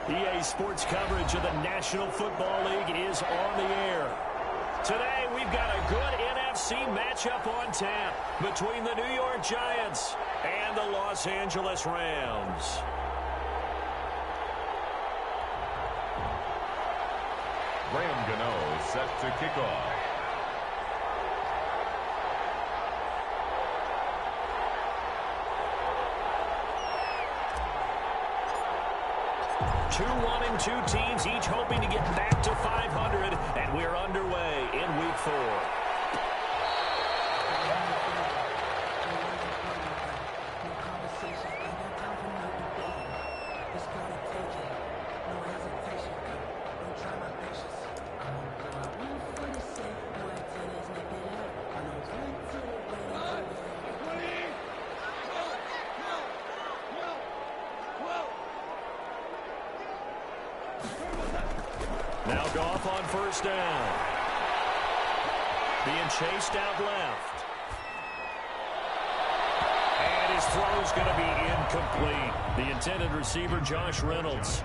EA Sports coverage of the National Football League is on the air. Today, we've got a good NFC matchup on tap between the New York Giants and the Los Angeles Rams. Graham Gano set to kick off. Two 1-2 teams, each hoping to get back to 500, and we're underway in Week 4. Now Goff on first down. Being chased out left. And his throw's going to be incomplete. The intended receiver, Josh Reynolds.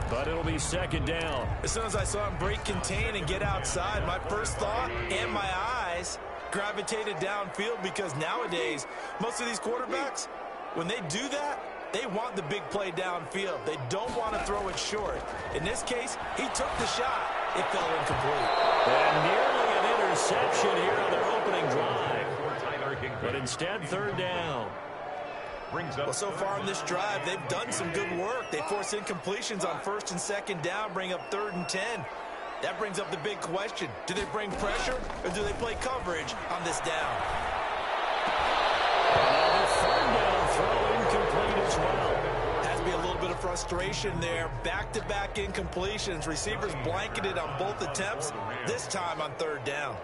But it'll be second down. As soon as I saw him break contain and get outside, my first thought and my eyes gravitated downfield, because nowadays, most of these quarterbacks, when they do that, they want the big play downfield. They don't want to throw it short. In this case, he took the shot. It fell incomplete. And nearly an interception here on their opening drive. But instead, third down. Well, so far in this drive, they've done some good work. They force incompletions on first and second down, bring up 3rd and 10. That brings up the big question. Do they bring pressure, or do they play coverage on this down? Another third down throw incomplete as well. Has to be a little bit of frustration there. Back-to-back incompletions. Receivers blanketed on both attempts, this time on 3rd down.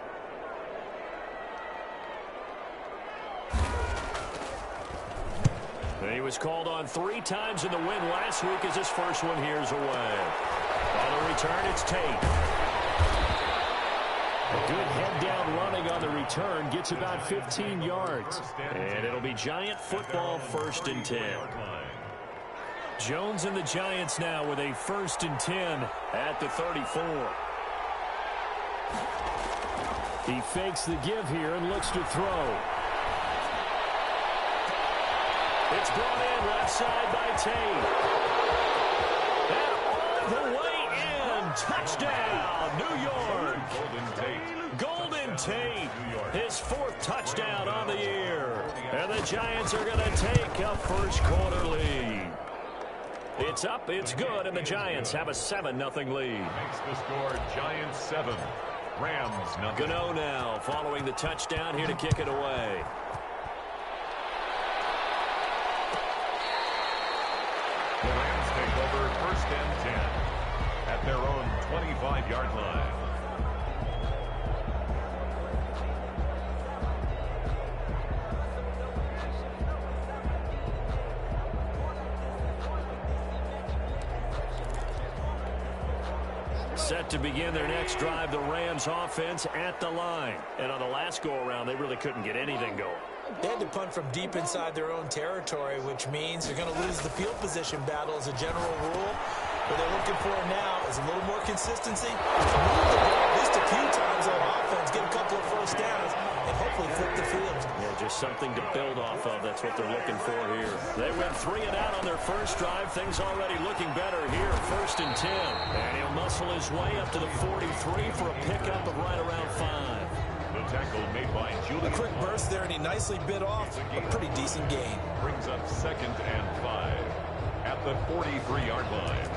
He was called on 3 times in the win last week as his first one here's away. On the return, it's Tate. A good head-down running on the return gets about 15 yards. And it'll be Giant football, 1st and 10. Jones and the Giants now with a 1st and 10 at the 34. He fakes the give here and looks to throw. It's brought in left side by Tate. And all the way in. Touchdown, New York. Golden Tate. His 4th touchdown on the year. And the Giants are going to take a first quarter lead. It's up, it's good, and the Giants have a 7-0 lead. Makes the score Giants 7, Rams 0. Gano now following the touchdown here to kick it away. The Rams take over 1st and 10 at their own 25-yard line. Set to begin their next drive, the Rams offense at the line. And on the last go-around, they really couldn't get anything going. They had to punt from deep inside their own territory, which means they're going to lose the field position battle as a general rule. What they're looking for now is a little more consistency, move the ball at least a few times on offense, get a couple of first downs, and hopefully flip the field. Yeah, just something to build off of. That's what they're looking for here. They went 3 and out on their first drive. Things already looking better here, 1st and 10. And he'll muscle his way up to the 43 for a pickup of right around 5. The tackle made by Julian. A quick burst there, and he nicely bit off a pretty decent gain. Brings up 2nd and 5 at the 43-yard line.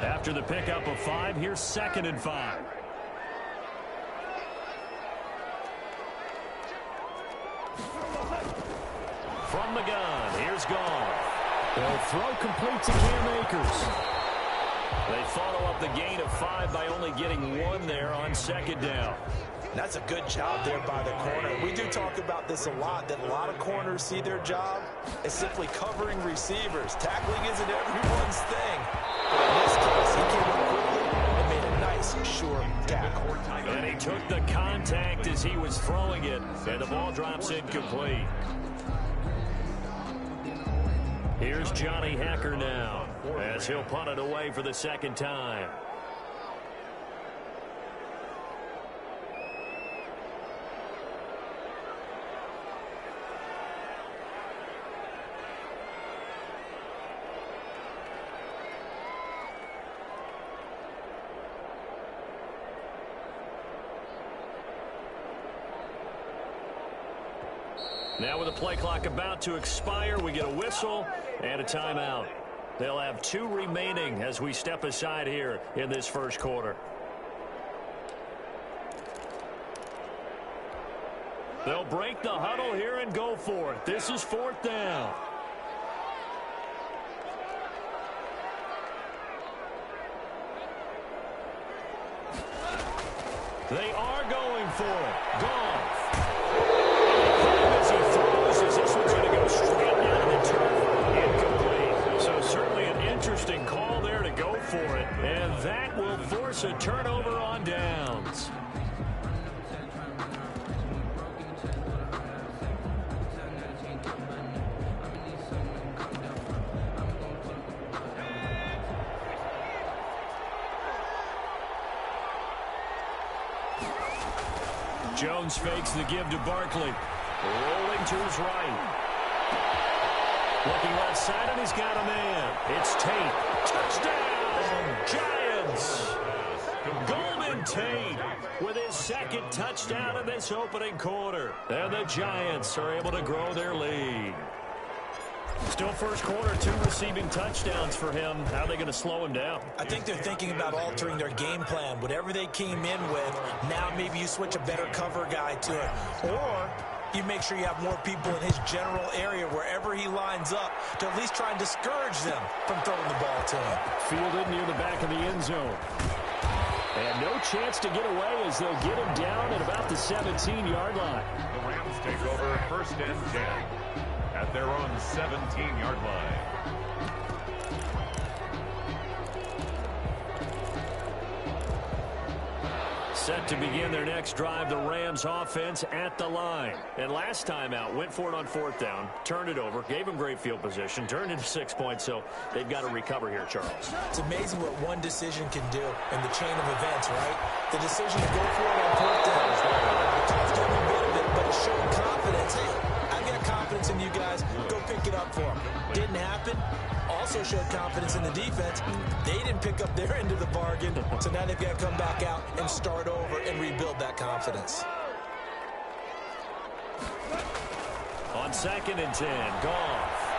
After the pickup of 5, here's 2nd and 5. From the gun, here's Goff. They'll throw complete to Cam Akers. They follow up the gain of 5 by only getting 1 there on 2nd down. That's a good job there by the corner. We do talk about this a lot, that a lot of corners see their job as simply covering receivers. Tackling isn't everyone's thing. But in this case, he came up quickly and made a nice, sure tackle. And he took the contact as he was throwing it, and the ball drops incomplete. Here's Johnny Hacker now, as he'll punt it away for the second time. Now with the play clock about to expire, we get a whistle and a timeout. They'll have 2 remaining as we step aside here in this first quarter. They'll break the huddle here and go for it. This is 4th down. They are going for it. Goff. As he throws, as this one's going to go straight down the turf. Incomplete. So certainly an interesting call there to go for it. And that will force a turnover on downs. Jones fakes the give to Barkley. Rolling to his right. Looking left side, and he's got a man. It's Tate. Touchdown, Giants. Golden Tate with his second touchdown in this opening quarter. And the Giants are able to grow their lead. Still first quarter, 2 receiving touchdowns for him. How are they going to slow him down? I think they're thinking about altering their game plan. Whatever they came in with, now maybe you switch a better cover guy to it. Or you make sure you have more people in his general area wherever he lines up to at least try and discourage them from throwing the ball to him. Fielded near the back of the end zone. And no chance to get away as they'll get him down at about the 17-yard line. The Rams take over 1st and 10 at their own 17-yard line. Set to begin their next drive, the Rams offense at the line. And last time out, went for it on 4th down, turned it over, gave them great field position, turned into 6 points, so they've got to recover here, Charles. It's amazing what one decision can do in the chain of events, right? The decision to go for it on 4th down. It cost every bit of it, but it showed confidence. Hey, I've got confidence in you guys. Go pick it up for them. Didn't happen. Also showed confidence in the defense. They didn't pick up their end of the bargain, so now they've got to come back out and start over and rebuild that confidence. On 2nd and 10, Goff.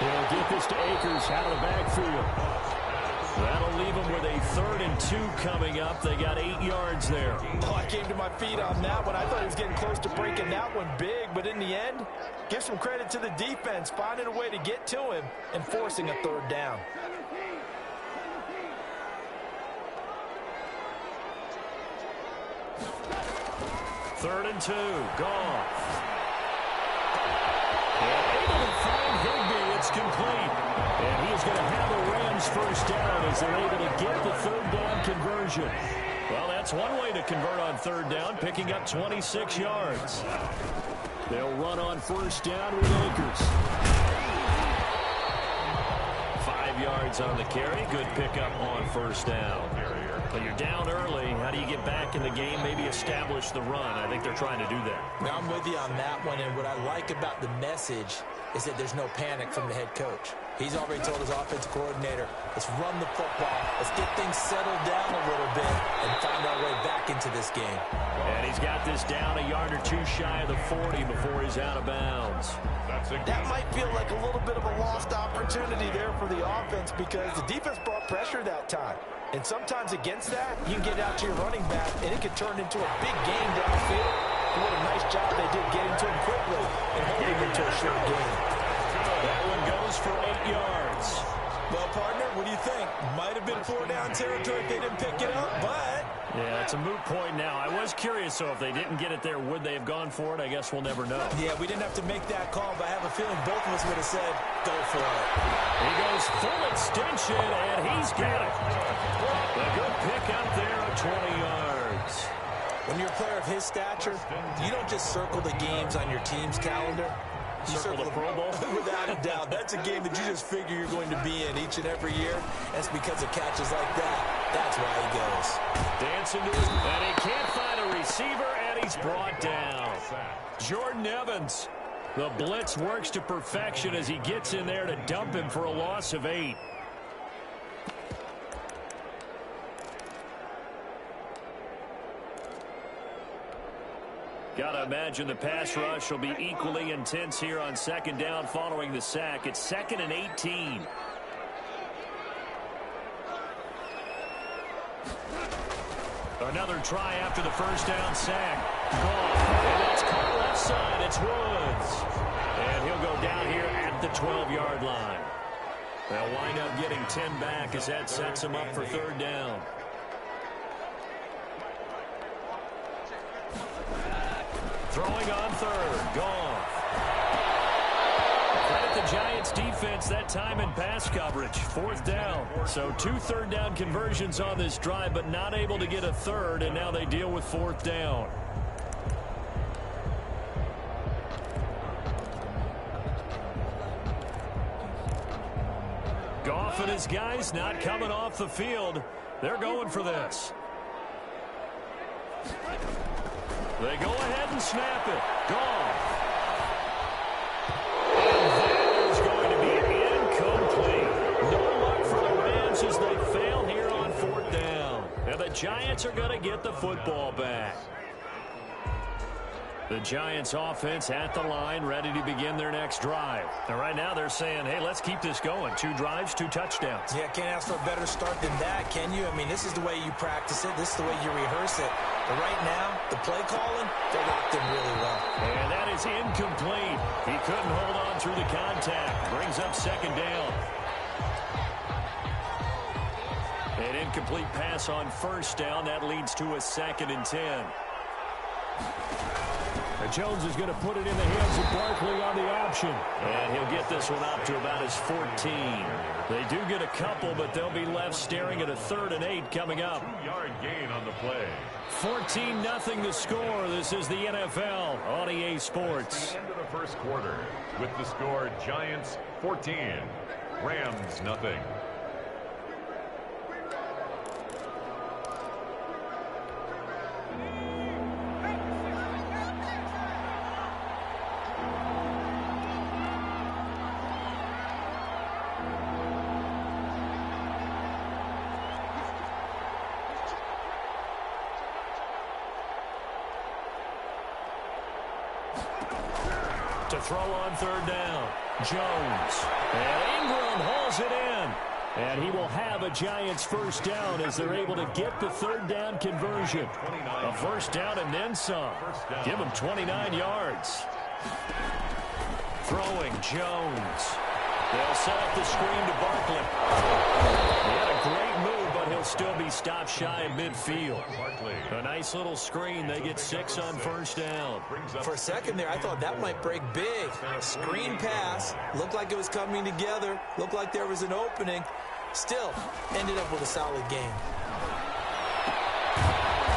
He'll get this to Akers out of the backfield. That'll leave them with a 3rd and 2 coming up. They got 8 yards there. Oh, I came to my feet on that one. I thought he was getting close to breaking that one big, but in the end, give some credit to the defense, finding a way to get to him and forcing a 3rd down. Third and 2, Goff. And able to find Higbee. It's complete. And he is going to have the Rams first down as they're able to get the 3rd down conversion. Well, that's one way to convert on 3rd down, picking up 26 yards. They'll run on 1st down with Akers. 5 yards on the carry. Good pickup on 1st down. But you're down early. How do you get back in the game? Maybe establish the run. I think they're trying to do that. Now, I'm with you on that one, and what I like about the message is that there's no panic from the head coach. He's already told his offensive coordinator, let's run the football, let's get things settled down a little bit and find our way back into this game. And he's got this down a yard or 2 shy of the 40 before he's out of bounds. That might feel like a little bit of a lost opportunity there for the offense because the defense brought pressure that time. And sometimes against that, you can get out to your running back, and it can turn into a big game downfield. And what a nice job they did getting to him quickly and holding him to a short game. That one goes for 8 yards. Well, partner, what do you think? Might have been 4 down territory if they didn't pick it up, but Yeah, it's a moot point now. I was curious, so if they didn't get it there, would they have gone for it? I guess we'll never know. Yeah, we didn't have to make that call, but I have a feeling both of us would have said, go for it. He goes full extension, and he's got it. A good pick up there at 20 yards. When you're a player of his stature, you don't just circle the games on your team's calendar. You circle the Pro Bowl? Without a doubt. That's a game that you just figure you're going to be in each and every year. That's because of catches like that. That's why he goes. Dancing to his, and he can't find a receiver, and he's brought down. Jordan Evans. The blitz works to perfection as he gets in there to dump him for a loss of 8. Gotta imagine the pass rush will be equally intense here on second down following the sack. It's 2nd and 18. Another try after the first down sack. Gone. And it's caught left side. It's Woods. And he'll go down here at the 12-yard line. They'll wind up getting 10 back as that sets him up for third down. Throwing on third. Goff. Credit the Giants defense that time in pass coverage. 4th down. So 2 third-down conversions on this drive, but not able to get a third, and now they deal with 4th down. Goff and his guys not coming off the field. They're going for this. They go ahead and snap it. Goff. And that is going to be incomplete. No luck for the Rams as they fail here on 4th down. And the Giants are going to get the football back. The Giants offense at the line, ready to begin their next drive. And right now they're saying, hey, let's keep this going. 2 drives, 2 touchdowns. Yeah, can't ask for a better start than that, can you? I mean, this is the way you practice it. This is the way you rehearse it. But right now, the play calling, they're locked in really well. And that is incomplete. He couldn't hold on through the contact. Brings up 2nd down. An incomplete pass on 1st down. That leads to a 2nd and 10. And Jones is going to put it in the hands of Barkley on the option. And he'll get this one up to about his 14. They do get a couple, but they'll be left staring at a 3rd and 8 coming up. 2-yard gain on the play. 14-0 the score. This is the NFL on EA Sports. At the end of the first quarter with the score Giants 14, Rams nothing. To throw on 3rd down, Jones. And Ingram hauls it in. And he will have a Giants 1st down as they're able to get the 3rd down conversion. A 1st down and then some. Give him 29 yards. Throwing Jones. They'll set up the screen to Barkley. He had a great move, but he'll still be stopped shy of midfield. A nice little screen. They get 6 on 1st down. For a second there, I thought that might break big. Screen pass. Looked like it was coming together. Looked like there was an opening. Still, ended up with a solid game.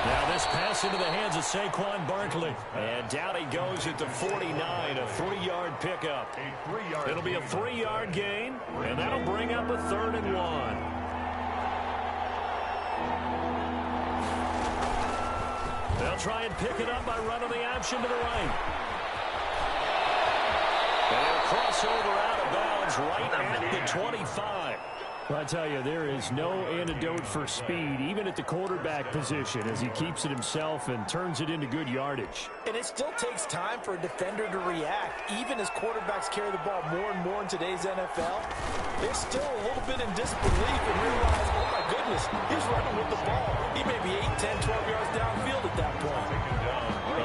Now this pass into the hands of Saquon Barkley. And down he goes at the 49, a 3-yard pickup. It'll be a 3-yard gain, and that'll bring up a 3rd and 1. They'll try and pick it up by running the option to the right. And a crossover out of bounds right at the 25. Well, I tell you, there is no antidote for speed, even at the quarterback position, as he keeps it himself and turns it into good yardage. And it still takes time for a defender to react. Even as quarterbacks carry the ball more and more in today's NFL, they're still a little bit in disbelief and realize, oh my goodness, he's running with the ball. He may be 8, 10, 12 yards downfield at that point.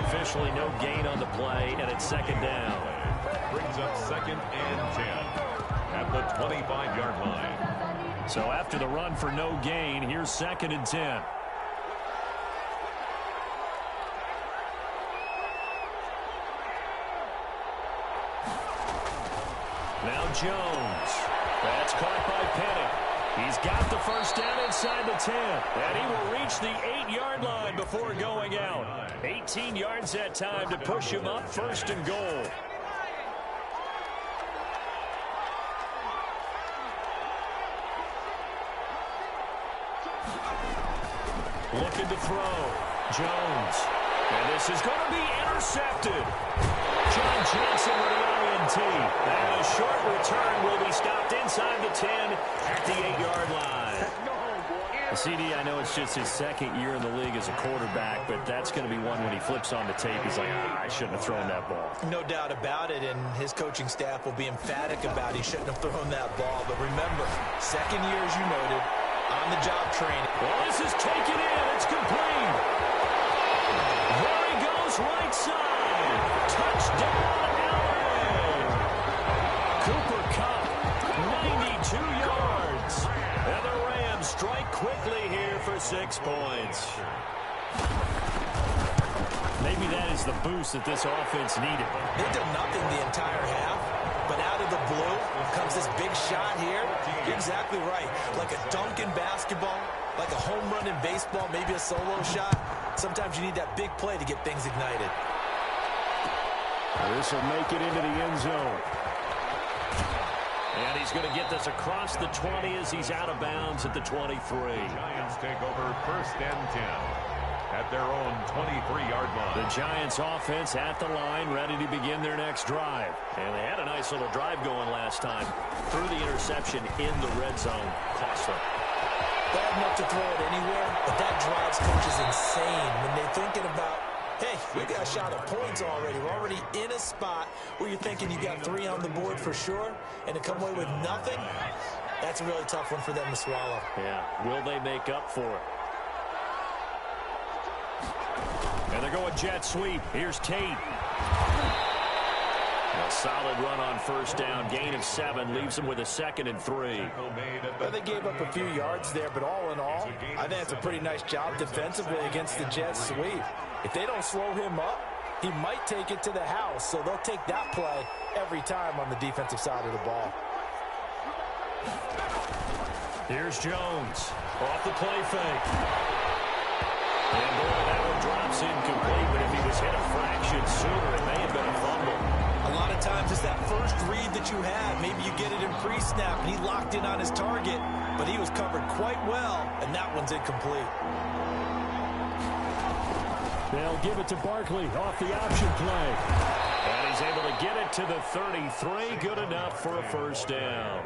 Officially no gain on the play, and it's 2nd down. Brings up 2nd and 10 at the 25-yard line. So after the run for no gain, here's 2nd and 10. Now Jones. That's caught by Penny. He's got the first down inside the 10. And he will reach the 8-yard line before going out. 18 yards that time to push him up, first and goal. Looking to throw. Jones. And this is going to be intercepted. John Johnson with the INT. And a short return will be stopped inside the 10 at the 8-yard line. CD, I know it's just his second year in the league as a quarterback, but that's going to be one when he flips on the tape. He's like, I shouldn't have thrown that ball. No doubt about it, and his coaching staff will be emphatic about he shouldn't have thrown that ball. But remember, second year, as you noted, on-the-job training. Well, this is taken in. It's complete. There he goes, right side. Touchdown, LA. Cooper Kupp, 92 yards. And the Rams strike quickly here for 6 points. Maybe that is the boost that this offense needed. They've done nothing the entire half, but out of the blue comes this big shot here. You're exactly right. Like a dunk in basketball, like a home run in baseball, maybe a solo shot. Sometimes you need that big play to get things ignited. This will make it into the end zone. And he's going to get this across the 20 as he's out of bounds at the 23. Giants take over first and 10 at their own 23-yard line. The Giants offense at the line, ready to begin their next drive. And they had a nice little drive going last time. Through the interception in the red zone. Costly. Bad enough to throw it anywhere, but that drives coaches insane when they're thinking about, hey, we got a shot at points already. We're already in a spot where you're thinking you got 3 on the board for sure, and to come away with nothing, that's a really tough one for them to swallow. Yeah, will they make up for it? And they're going jet sweep. Here's Tate. A solid run on first down. Gain of 7 leaves him with a 2nd and 3. Well, they gave up a few yards there, but all in all, I think it's a pretty nice job defensively against the jet sweep. If they don't slow him up, he might take it to the house, so they'll take that play every time on the defensive side of the ball. Here's Jones. Off the play fake. And boy, that one drops incomplete, but if he was hit a fraction sooner, it may have been a fumble. A lot of times it's that first read that you have. Maybe you get it in pre-snap, and he locked in on his target, but he was covered quite well, and that one's incomplete. They'll give it to Barkley off the option play. And he's able to get it to the 33. Good enough for a first down.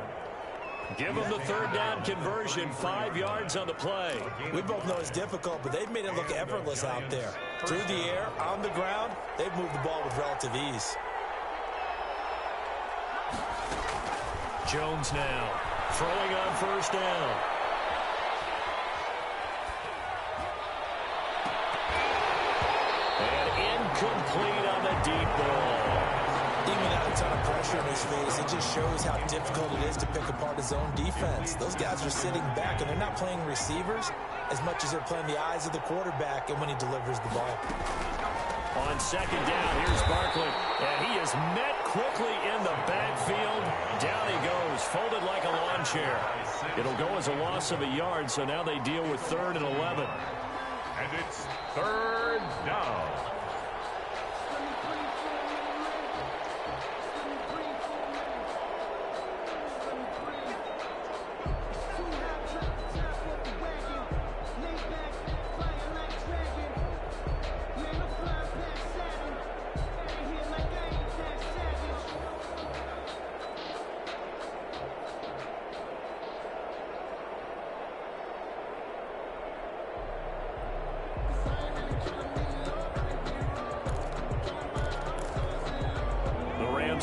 Give him the third down conversion. 5 yards on the play. We both know it's difficult, but they've made it look effortless out there. Through the air, on the ground, they've moved the ball with relative ease. Jones now throwing on first down. And incomplete on the deep ball. Even without a ton of pressure in his face, it just shows how difficult it is to pick apart his own defense. Those guys are sitting back, and they're not playing receivers as much as they're playing the eyes of the quarterback and when he delivers the ball. On second down, here's Barkley, and he is met quickly in the backfield. Down he goes, folded like a lawn chair. It'll go as a loss of a yard, so now they deal with 3rd and 11. And it's 3rd down.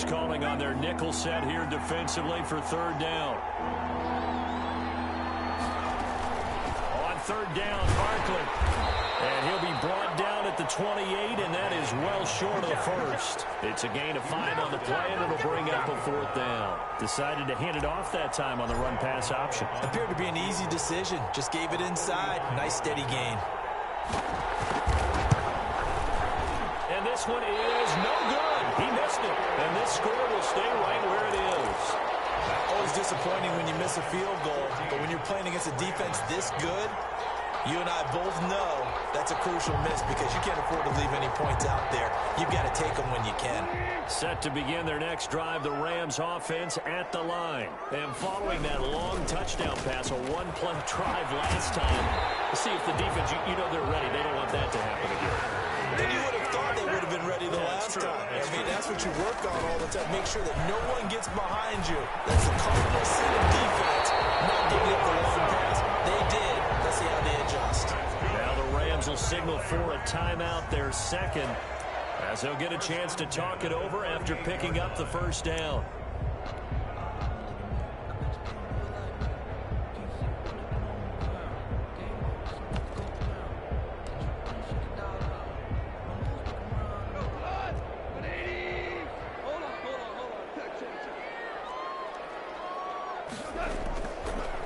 Calling on their nickel set here defensively for 3rd down. On 3rd down, Barkley. And he'll be brought down at the 28, and that is well short of the first. It's a gain of 5 on the play, and it'll bring up a 4th down. Decided to hand it off that time on the run-pass option. Appeared to be an easy decision. Just gave it inside. Nice steady gain. And this one is no good. He missed it. And this score will stay right where it is. Always disappointing when you miss a field goal, but when you're playing against a defense this good, you and I both know that's a crucial miss because you can't afford to leave any points out there. You've got to take them when you can. Set to begin their next drive, the Rams offense at the line. And following that long touchdown pass, a one-play drive last time, see if the defense, you know they're ready. They don't want that to happen again. Then you would have thought they would have been ready the last time. I mean, that's what you work on all the time. Make sure that no one gets behind you. That's the cardinal sin of defense, not giving up the long pass. They did. Let's see how they adjust. Now the Rams will signal for a timeout, their second, as they'll get a chance to talk it over after picking up the first down.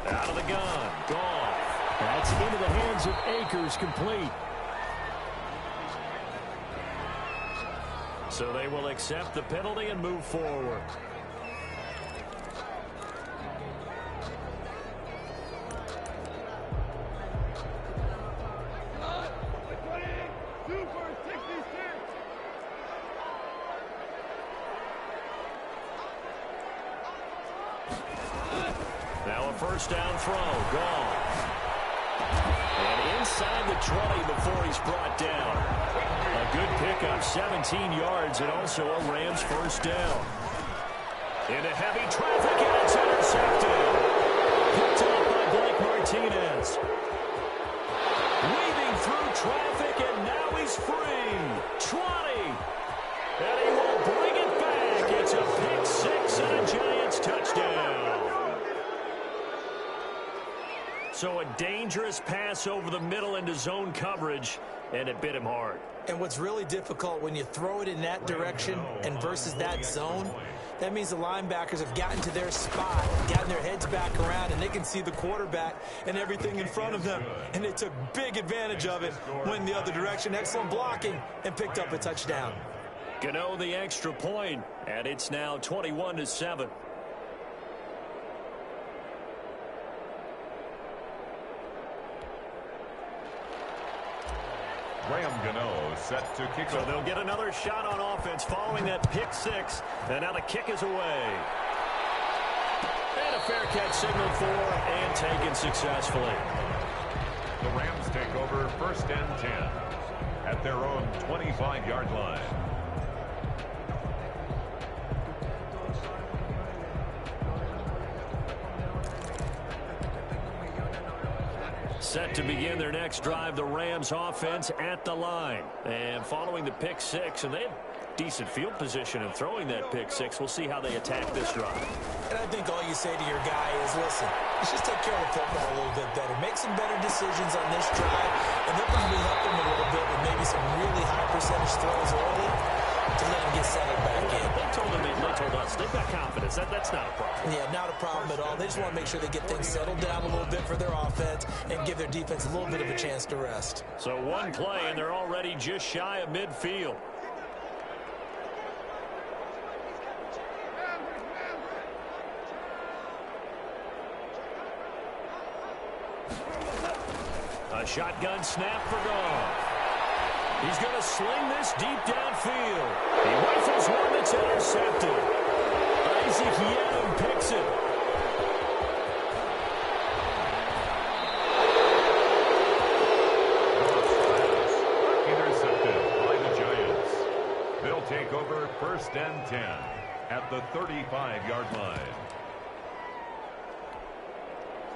Out of the gun, Goff. That's into the hands of Akers, complete. So they will accept the penalty and move forward. Now a first down throw, Goff. And inside the 20 before he's brought down. A good pickup, 17 yards, and also a Rams first down. Into heavy traffic, and it's intercepted. Picked up by Blake Martinez. Weaving through traffic, and now he's free. 20. And he will bring it back. It's a pick six and a Giants touchdown. So a dangerous pass over the middle into zone coverage, and it bit him hard. And what's really difficult when you throw it in that direction and versus that zone, that means the linebackers have gotten to their spot, gotten their heads back around, and they can see the quarterback and everything in front of them. And they took big advantage of it, went the other direction, excellent blocking, and picked up a touchdown. Gano the extra point, and it's now 21-7. Graham Gano set to kick. So they'll get another shot on offense following that pick six. And now the kick is away. And a fair catch signaled for and taken successfully. The Rams take over first and 10 at their own 25-yard line. Set to begin their next drive, the Rams offense at the line. And following the pick six, and they have decent field position in throwing that pick six. We'll see how they attack this drive. And I think all you say to your guy is, listen, let's just take care of the football a little bit better. Make some better decisions on this drive, and they'll probably help him a little bit with maybe some really high percentage throws early to let him get settled back in. They told us they've got confidence. That's not a problem. Yeah, not a problem at all. They just want to make sure they get things settled down a little bit for their offense and give their defense a little bit of a chance to rest. So one play, and they're already just shy of midfield. A shotgun snap for Goff. He's going to sling this deep downfield. He rifles one that's intercepted. Isaac Yedem picks it. Intercepted by the Giants. They'll take over first and 10 at the 35-yard line.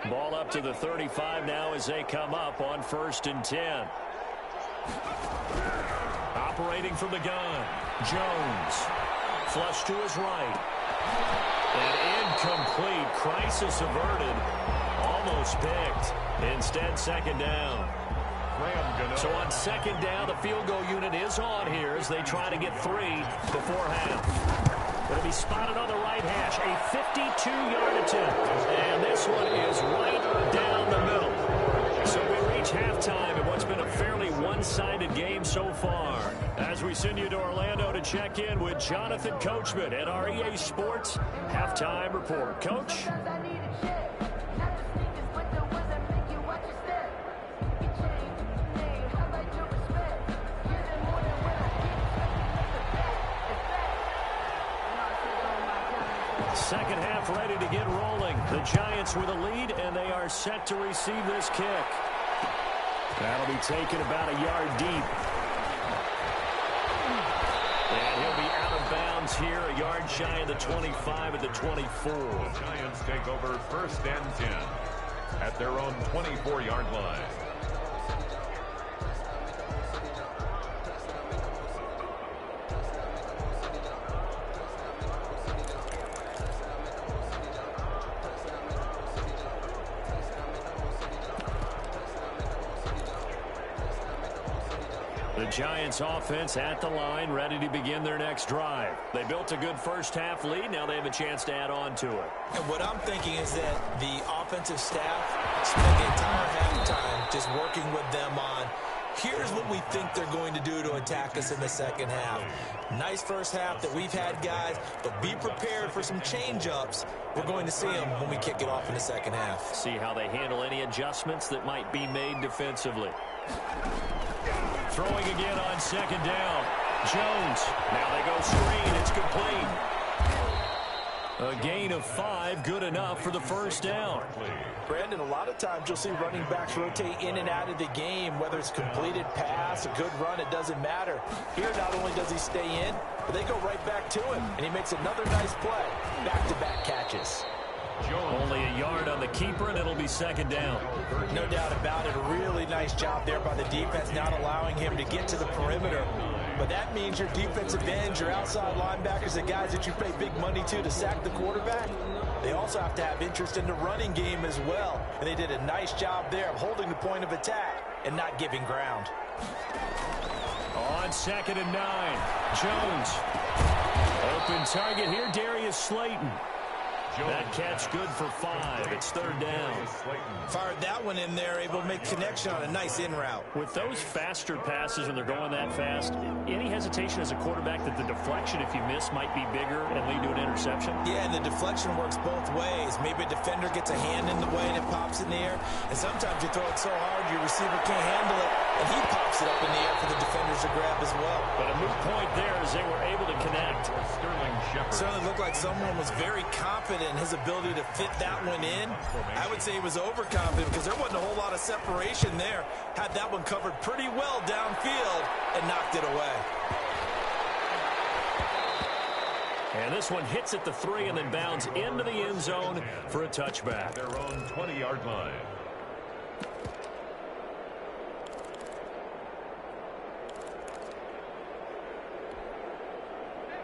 Ball up to the 35 now as they come up on first and 10. Operating from the gun, Jones. Flush to his right. And incomplete. Crisis averted. Almost picked. Instead, second down. So on second down, the field goal unit is on here as they try to get 3 before half. It'll be spotted on the right hash. A 52-yard attempt. And this one is right down the middle. So we reach halftime in what's been a fairly one-sided game so far. As we send you to Orlando to check in with Jonathan Coachman at our EA Sports Halftime Report. Coach? Second half ready to get rolling. The Giants with a lead, and they are set to receive this kick. That'll be taken about a yard deep. And he'll be out of bounds here, a yard shy of the 25 at the 24. The Giants take over 1st and 10 at their own 24-yard line. The Giants offense at the line, ready to begin their next drive. They built a good first half lead. Now they have a chance to add on to it. And what I'm thinking is that the offensive staff spent the entire halftime just working with them on, here's what we think they're going to do to attack us in the second half. Nice first half that we've had, guys, but be prepared for some change-ups. We're going to see them when we kick it off in the second half. See how they handle any adjustments that might be made defensively. Throwing again on second down. Jones. Now they go screen. It's complete. A gain of 5, good enough for the first down. Brandon, a lot of times you'll see running backs rotate in and out of the game, whether it's completed pass, a good run, it doesn't matter. Here, not only does he stay in, but they go right back to him, and he makes another nice play. Back-to-back catches. Only a yard on the keeper, and it'll be second down. No doubt about it. A really nice job there by the defense, not allowing him to get to the perimeter. But that means your defensive ends, your outside linebackers, the guys that you pay big money to sack the quarterback, they also have to have interest in the running game as well. And they did a nice job there of holding the point of attack and not giving ground. On 2nd and 9, Jones. Open target here, Darius Slayton. That catch good for 5. It's 3rd down. Fired that one in there, able to make connection on a nice in route. With those faster passes when they're going that fast, any hesitation as a quarterback that the deflection, if you miss, might be bigger and lead to an interception? Yeah, and the deflection works both ways. Maybe a defender gets a hand in the way and it pops in the air. And sometimes you throw it so hard your receiver can't handle it, and he pops it up in the air for the defenders to grab as well. But a moot point there as they were able to connect. Certainly looked like someone was very confident in his ability to fit that one in. I would say he was overconfident because there wasn't a whole lot of separation there. Had that one covered pretty well downfield and knocked it away. And this one hits at the 3 and then bounds into the end zone for a touchback. Their own 20-yard line.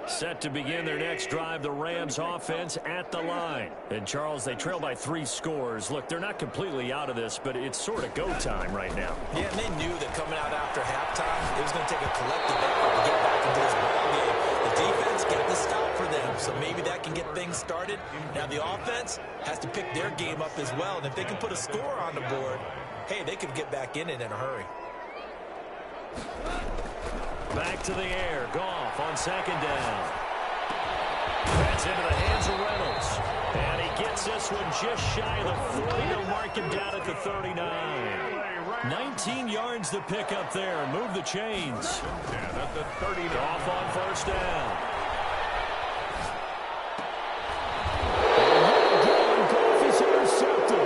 Set to begin their next drive, the Rams offense at the line. And, Charles, they trail by 3 scores. Look, they're not completely out of this, but it's sort of go time right now. Yeah, and they knew that coming out after halftime, it was going to take a collective effort to get back into this ballgame. The defense got the stop for them, so maybe that can get things started. Now the offense has to pick their game up as well, and if they can put a score on the board, hey, they could get back in it in a hurry. Back to the air. Goff on 2nd down. That's into the hands of Reynolds. And he gets this one just shy of the 40. They'll mark him down at the 39. 19 yards to pick up there. Move the chains. And at the 39. Goff on 1st down. Goff is intercepted.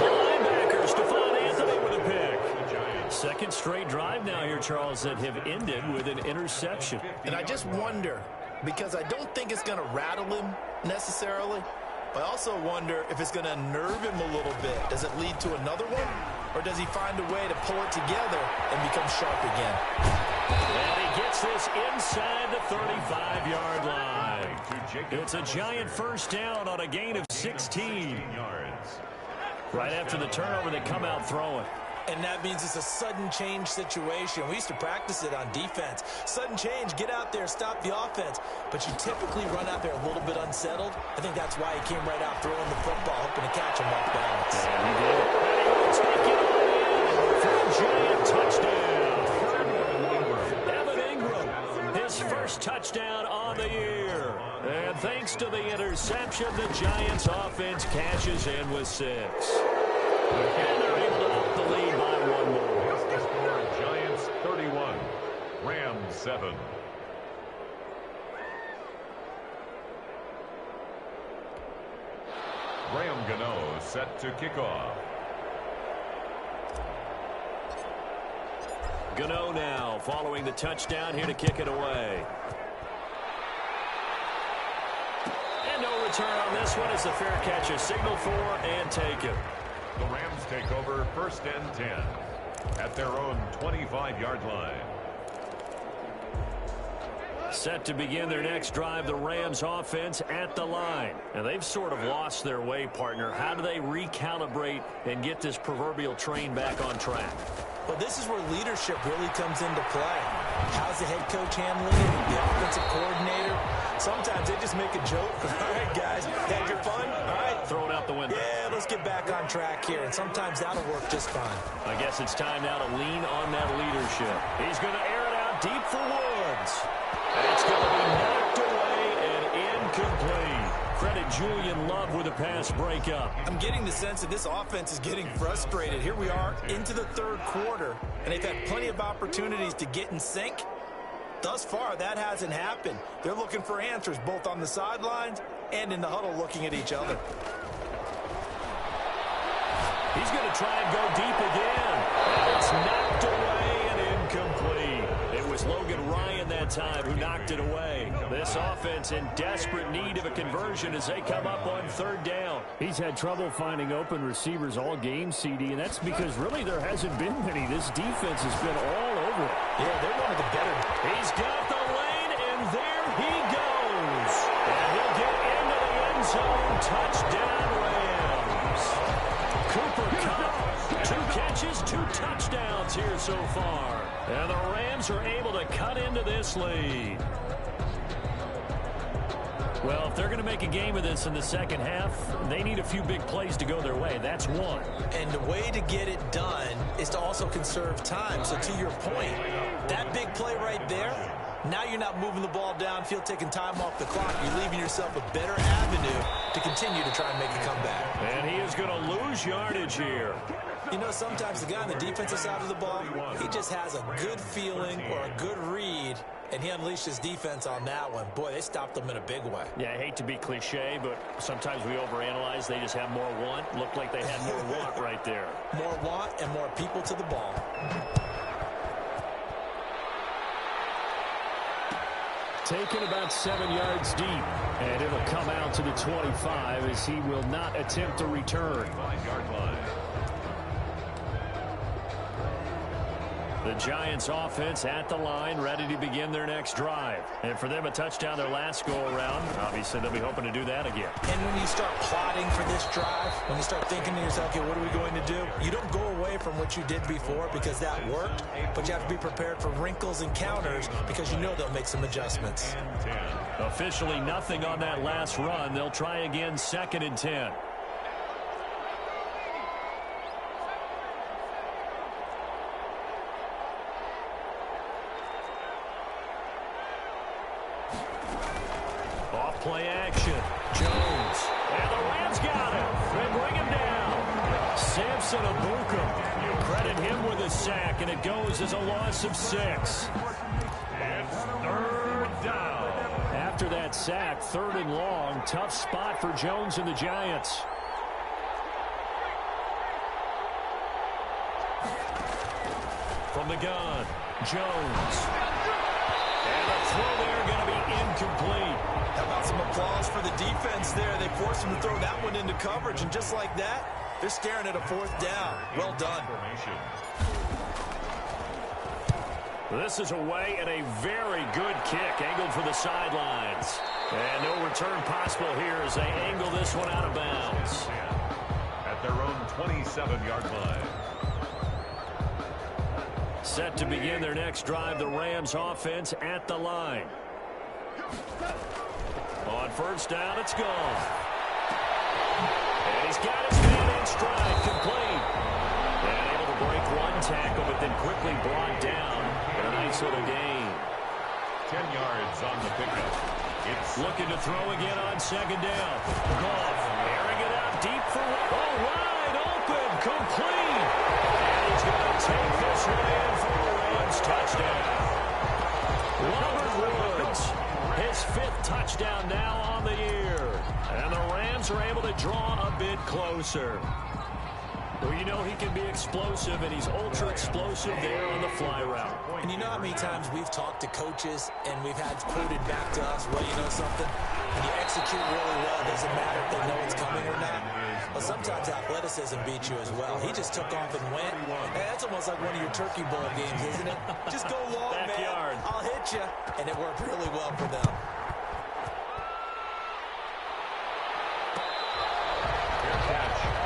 The linebacker, Stephon Anthony with a pick. Second straight drive now here, Charles, that have ended with an interception. And I just wonder, because I don't think it's going to rattle him necessarily, but I also wonder if it's going to unnerve him a little bit. Does it lead to another one? Or does he find a way to pull it together and become sharp again? And he gets this inside the 35-yard line. It's a Giant first down on a gain of 16 yards. Right after the turnover, they come out throwing. And that means it's a sudden change situation. We used to practice it on defense. Sudden change, get out there, stop the offense. But you typically run out there a little bit unsettled. I think that's why he came right out throwing the football, hoping to catch him off balance. And he did. And he will take it all in for a Giant touchdown. Evan his first touchdown on the year. And thanks to the interception, the Giants offense cashes in with 6. And they're able to up the lead by 1 more. The score, Giants 31, Rams 7. Graham Gano set to kick off. Gano now following the touchdown here to kick it away. And no return on this one as the fair catch is signaled for and taken. The Rams take over 1st and 10 at their own 25-yard line. Set to begin their next drive, the Rams offense at the line. And they've sort of lost their way, partner. How do they recalibrate and get this proverbial train back on track? Well, this is where leadership really comes into play. How's the head coach handling it? The offensive coordinator? Sometimes they just make a joke. All right, guys, had your fun? All right. Throw it out the window. Yeah, let's get back on track here. And sometimes that'll work just fine. I guess it's time now to lean on that leadership. He's going to air it out deep for Woods. And it's going to be knocked away and incomplete. Credit Julian Love with a pass breakup. I'm getting the sense that this offense is getting frustrated. Here we are into the 3rd quarter, and they've had plenty of opportunities to get in sync. Thus far, that hasn't happened. They're looking for answers both on the sidelines and in the huddle looking at each other. He's going to try and go deep again. And it's knocked away and incomplete. It was Logan Ryan that time who knocked it away. This offense in desperate need of a conversion as they come up on 3rd down. He's had trouble finding open receivers all game, CD, and that's because really there hasn't been many. This defense has been all over it. Yeah, they're one of the better. He's got the lane, and there he goes. And he'll get into the end zone. Touchdown, Rams. Cooper Kupp, 2 catches, 2 touchdowns here so far. And the Rams are able to cut into this lead. Well, if they're going to make a game of this in the second half, they need a few big plays to go their way. That's one. And the way to get it done is to also conserve time. So to your point, that big play right there, now you're not moving the ball downfield, taking time off the clock. You're leaving yourself a better avenue to continue to try and make a comeback. And he is going to lose yardage here. You know, sometimes the guy on the defensive side of the ball, he just has a good feeling or a good read, and he unleashed his defense on that one. Boy, they stopped them in a big way. Yeah, I hate to be cliche, but sometimes we overanalyze. They just have more want. Looked like they had more want right there. More want and more people to the ball. Taken about 7 yards deep, and it'll come out to the 25 as he will not attempt to return. 5-yard line. The Giants offense at the line, ready to begin their next drive. And for them, a touchdown their last go-around. Obviously, they'll be hoping to do that again. And when you start plotting for this drive, when you start thinking to yourself, okay, what are we going to do? You don't go away from what you did before because that worked, but you have to be prepared for wrinkles and counters because you know they'll make some adjustments. Officially nothing on that last run. They'll try again, 2nd and 10. Play action. Jones. And the Rams got him. They bring him down. Samson Abuka. Credit him with a sack, and it goes as a loss of 6. It's 3rd down. After that sack, 3rd and long. Tough spot for Jones and the Giants. From the gun, Jones. And the throw there going to be incomplete. How about some applause for the defense there? They forced him to throw that one into coverage, and just like that, they're staring at a 4th down. Well done. This is away and a very good kick, angled for the sidelines. And no return possible here as they angle this one out of bounds. At their own 27-yard line. Set to begin their next drive, the Rams offense at the line. On 1st down, it's gone. And he's got his man in stride, complete. And able to break one tackle, but then quickly brought down. And a nice little gain. 10 yards on the pickup. It's looking to throw again on second down. Goff airing it out deep for wide open, complete. And he's going to take this one in for a Rams touchdown. Robert Woods, his 5th touchdown now on the year. And the Rams are able to draw a bit closer. Well, you know he can be explosive, and he's ultra-explosive there on the fly route. And you know how many times we've talked to coaches and we've had quoted back to us, well, you know something? When you execute really well, it doesn't matter if they know it's coming or not. Well, sometimes athleticism beats you as well. He just took off and went. Hey, that's almost like one of your Turkey Bowl games, isn't it? Just go long, Backyard. man. I'll hit you. And it worked really well for them.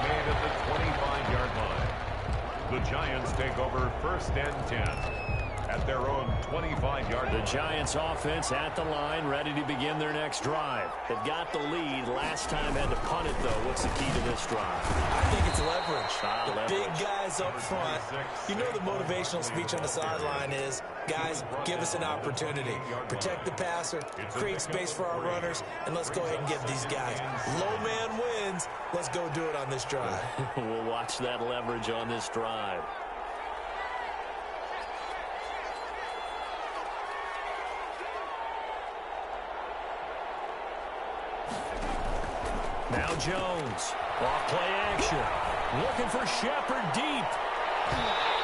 made at the 25-yard line. The Giants take over 1st and 10 at their own 25-yard line. The Giants offense at the line, ready to begin their next drive. They've got the lead. Last time had to punt it, though. What's the key to this drive? I think it's leverage. The leverage. Big guys up front. You know the motivational speech on the sideline is, guys, give us an opportunity. Protect the passer, create space for our runners, and let's go ahead and give these guys. Low man wins. Let's go do it on this drive. We'll watch that leverage on this drive. Now Jones, off play action, looking for Shepard deep.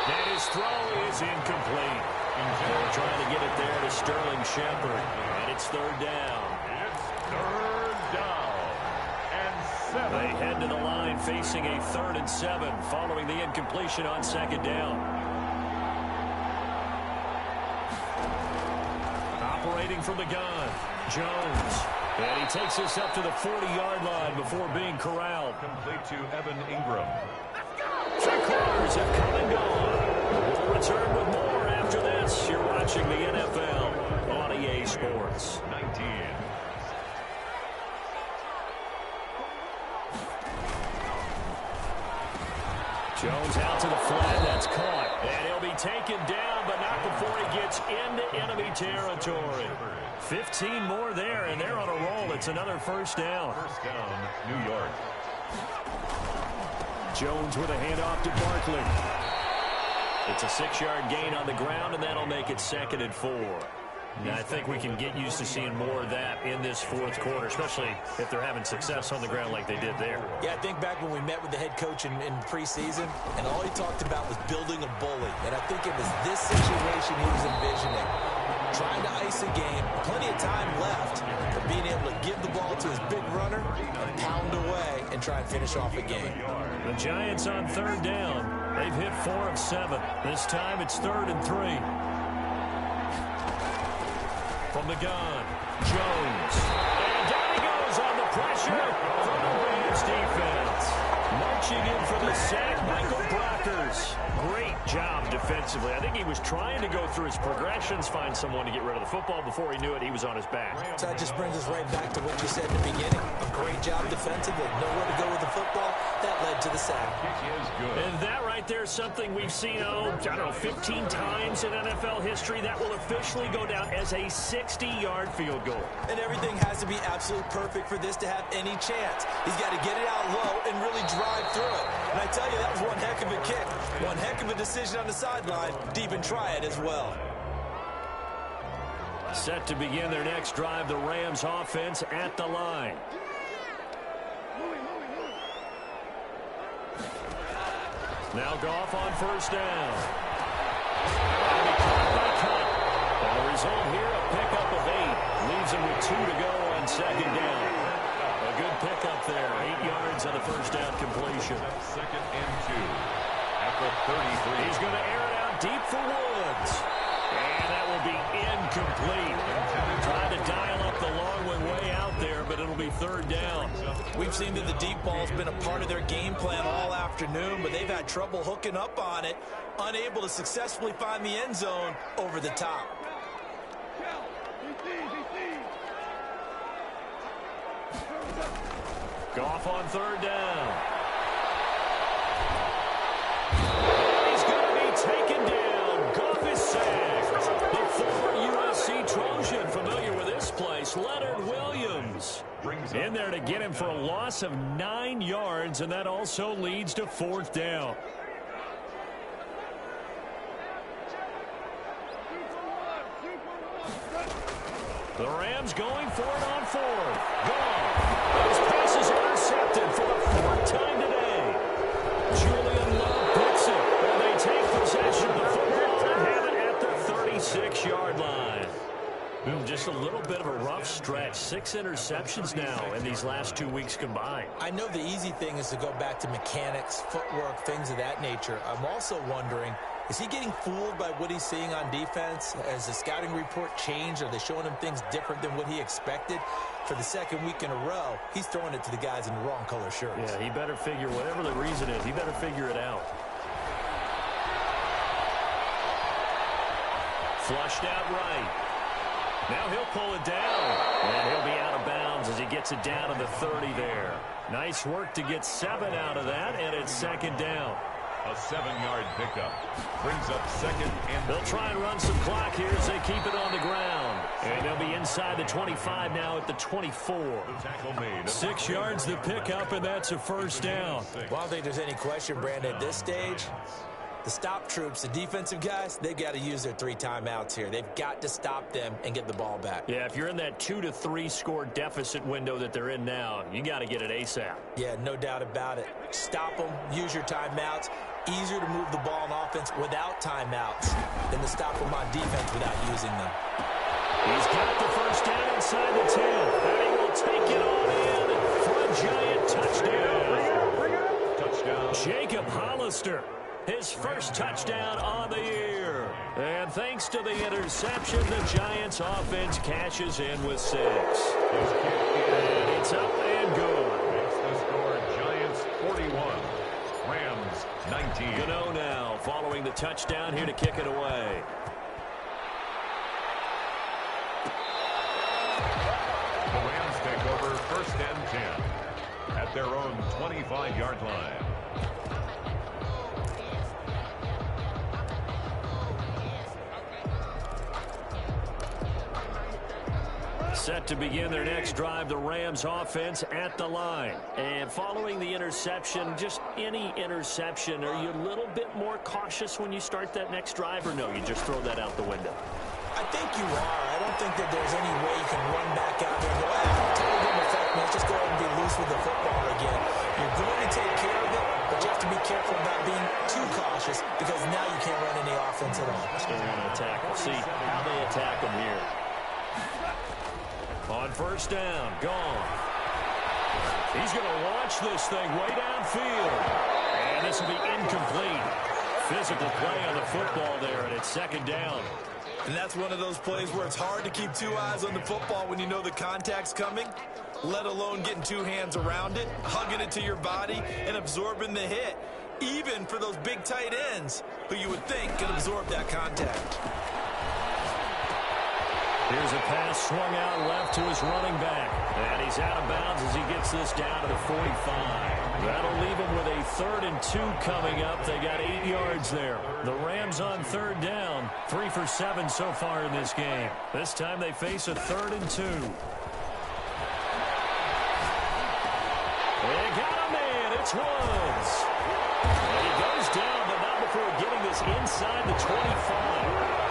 And his throw is incomplete. They're trying to get it there to Sterling Shepard, and it's 3rd down. It's 3rd down and 7. They head to the line facing a 3rd and 7 following the incompletion on 2nd down. Operating from the gun, Jones. And he takes us up to the 40-yard line before being corralled. Complete to Evan Ingram. 3 quarters have come and gone. We'll return with more after this. You're watching the NFL on EA Sports. 19. Jones out to the flat. That's caught. And he'll be taken down, but not before he gets into enemy territory. 15 more there, and they're on a roll. It's another 1st down. 1st down, New York. Jones with a handoff to Barkley. It's a 6-yard gain on the ground, and that'll make it 2nd and 4. And I think we can get used to seeing more of that in this 4th quarter, especially if they're having success on the ground like they did there. Yeah, I think back when we met with the head coach in preseason, and all he talked about was building a bully. And I think it was this situation he was envisioning. Trying to ice a game, plenty of time left, but being able to give the ball to his big runner and pound away and try and finish off a game. The Giants on 3rd down. They've hit 4 of 7. This time it's 3rd and 3. From the gun, Jones. And down he goes on the pressure from the Rams defense. Marching in for the sack, Michael Brockers. Great job defensively. I think he was trying to go through his progressions, find someone to get rid of the football. Before he knew it, he was on his back. So that just brings us right back to what you said in the beginning. A great job defensively. Know where to go with the football. That led to the sack. Kick is good. And that right there is something we've seen, I don't know, 15 times in NFL history. That will officially go down as a 60-yard field goal. And everything has to be absolutely perfect for this to have any chance. He's got to get it out low and really drive through it. And I tell you, that was one heck of a kick. One heck of a decision on the sideline to even try it as well. Set to begin their next drive, the Rams offense at the line. Now Goff on 1st down. And the result here, a pickup of 8. Leaves him with 2 to go on 2nd down. A good pickup there. 8 yards on the 1st down completion. 2nd and 2 at the 33. He's going to air it out deep for Woods. And that will be incomplete. Trying to dial up the long one way out there, but it'll be 3rd down. We've seen that the deep ball's been a part of their game plan all afternoon, but they've had trouble hooking up on it, unable to successfully find the end zone over the top. Goff on 3rd down. He's going to be taken down. Goff is sacked. The former USC Trojan It's Leonard Williams in there to get him for a loss of 9 yards, and that also leads to 4th down. The Rams going for it on 4th. Gone. Those passes are intercepted for the 4th time today. Julian Love puts it, and they take possession of the football and have it at the 36-yard line. Just a little bit of a rough stretch. 6 interceptions now in these last 2 weeks combined. I know the easy thing is to go back to mechanics, footwork, things of that nature. I'm also wondering, is he getting fooled by what he's seeing on defense? Has the scouting report changed? Are they showing him things different than what he expected? For the 2nd week in a row, he's throwing it to the guys in the wrong color shirts. Yeah, he better figure, whatever the reason is, he better figure it out. Flushed out right. Now he'll pull it down, and he'll be out of bounds as he gets it down to the 30 there. Nice work to get 7 out of that, and it's 2nd down. A 7-yard pickup brings up 2nd and they'll try and run some clock here as they keep it on the ground. And they'll be inside the 25 now at the 24. The tackle made. 6 yards the pickup, and that's a 1st down. Well, I don't think there's any question, Brandon, at this stage, the stop troops, the defensive guys, they've got to use their 3 timeouts here. They've got to stop them and get the ball back. Yeah, if you're in that 2 to 3 score deficit window that they're in now, you got to get it ASAP. Yeah, no doubt about it. Stop them, use your timeouts. Easier to move the ball on offense without timeouts than to stop them on defense without using them. He's got the 1st down inside the 10, and he will take it on in for a Giant touchdown. touchdown. Jacob Hollister, his 1st touchdown on the year. And thanks to the interception, the Giants offense cashes in with 6. And it's up and good. Makes the score Giants 41, Rams 19. Gano now following the touchdown here to kick it away. The Rams take over 1st and 10 at their own 25-yard line. Set to begin their next drive, the Rams offense at the line. And following the interception, just any interception, are you a little bit more cautious when you start that next drive, or no, you just throw that out the window? I think you are. I don't think that there's any way you can run back out there and go, totally didn't affect me. Let's just go ahead and be loose with the football again. You're going to take care of it, but you have to be careful about being too cautious because now you can't run any offense at all. They're going to attack. We'll see how they attack them here. On 1st down, gone. He's going to launch this thing way downfield. And this will be incomplete. Physical play on the football there, and it's 2nd down. And that's one of those plays where it's hard to keep 2 eyes on the football when you know the contact's coming, let alone getting 2 hands around it, hugging it to your body, and absorbing the hit, even for those big tight ends who you would think could absorb that contact. Here's a pass swung out left to his running back. And he's out of bounds as he gets this down to the 45. That'll leave him with a 3rd and 2 coming up. They got 8 yards there. The Rams on 3rd down. 3 for 7 so far in this game. This time they face a 3rd and 2. They got a man. It's Woods. And he goes down, but not before getting this inside the 25.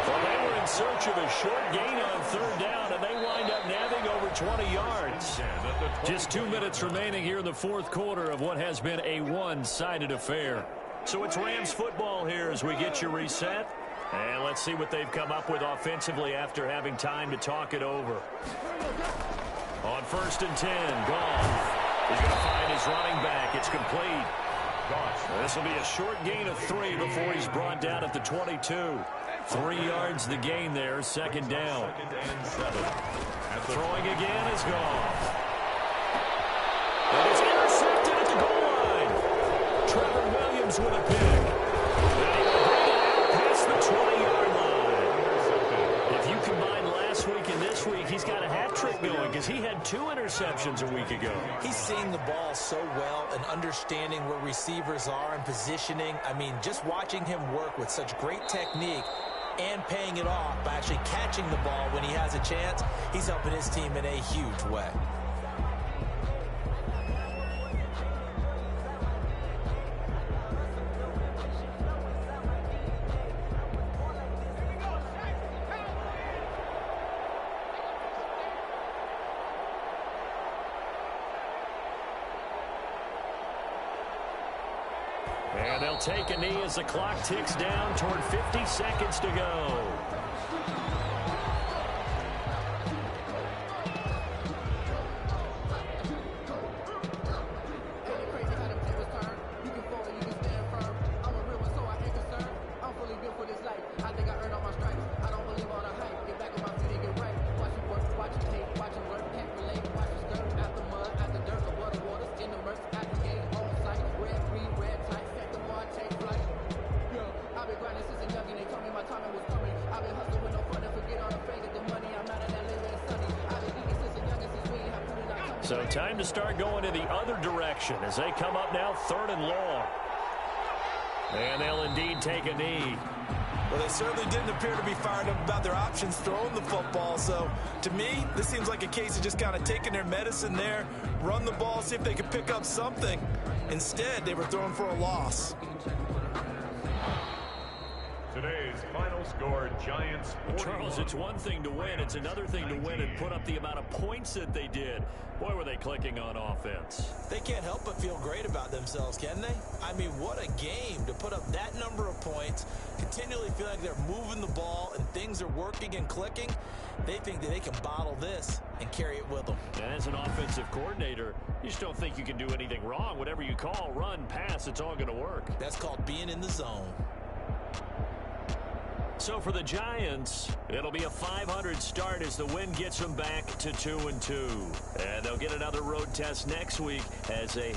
Well, they were in search of a short gain on 3rd down, and they wind up nabbing over 20 yards. Just 2 minutes remaining here in the 4th quarter of what has been a one-sided affair. So it's Rams football here as we get you reset. And let's see what they've come up with offensively after having time to talk it over. On 1st and 10, gone. He's going to find his running back. It's complete. This will be a short gain of 3 before he's brought down at the 22. 3 yards the gain there, 2nd down. 2nd and 7. Throwing again is gone. And it's intercepted at the goal line. Trevor Williams with a pick. And he will bring it out past the 20-yard line. If you combine last week and this week, he's got a hat trick going because he had 2 interceptions a week ago. He's seeing the ball so well and understanding where receivers are and positioning. I mean, just watching him work with such great technique, and paying it off by actually catching the ball when he has a chance. He's helping his team in a huge way. And they'll take a knee as the clock ticks down toward 50 seconds to go. So time to start going in the other direction as they come up now 3rd and long. And they'll indeed take a knee. Well, they certainly didn't appear to be fired up about their options throwing the football. So, to me, this seems like a case of just kind of taking their medicine there, run the ball, see if they could pick up something. Instead, they were throwing for a loss. Today's final score, Giants 41. Charles, it's one thing to win. It's another thing to win and put up the amount of points that they did. Boy, were they clicking on offense. They can't help but feel great about themselves, can they? I mean, what a game to put up that number of points, continually feel like they're moving the ball and things are working and clicking. They think that they can bottle this and carry it with them. And as an offensive coordinator, you just don't think you can do anything wrong. Whatever you call, run, pass, it's all going to work. That's called being in the zone. So for the Giants, it'll be a .500 start as the win gets them back to 2-2. And they'll get another road test next week as they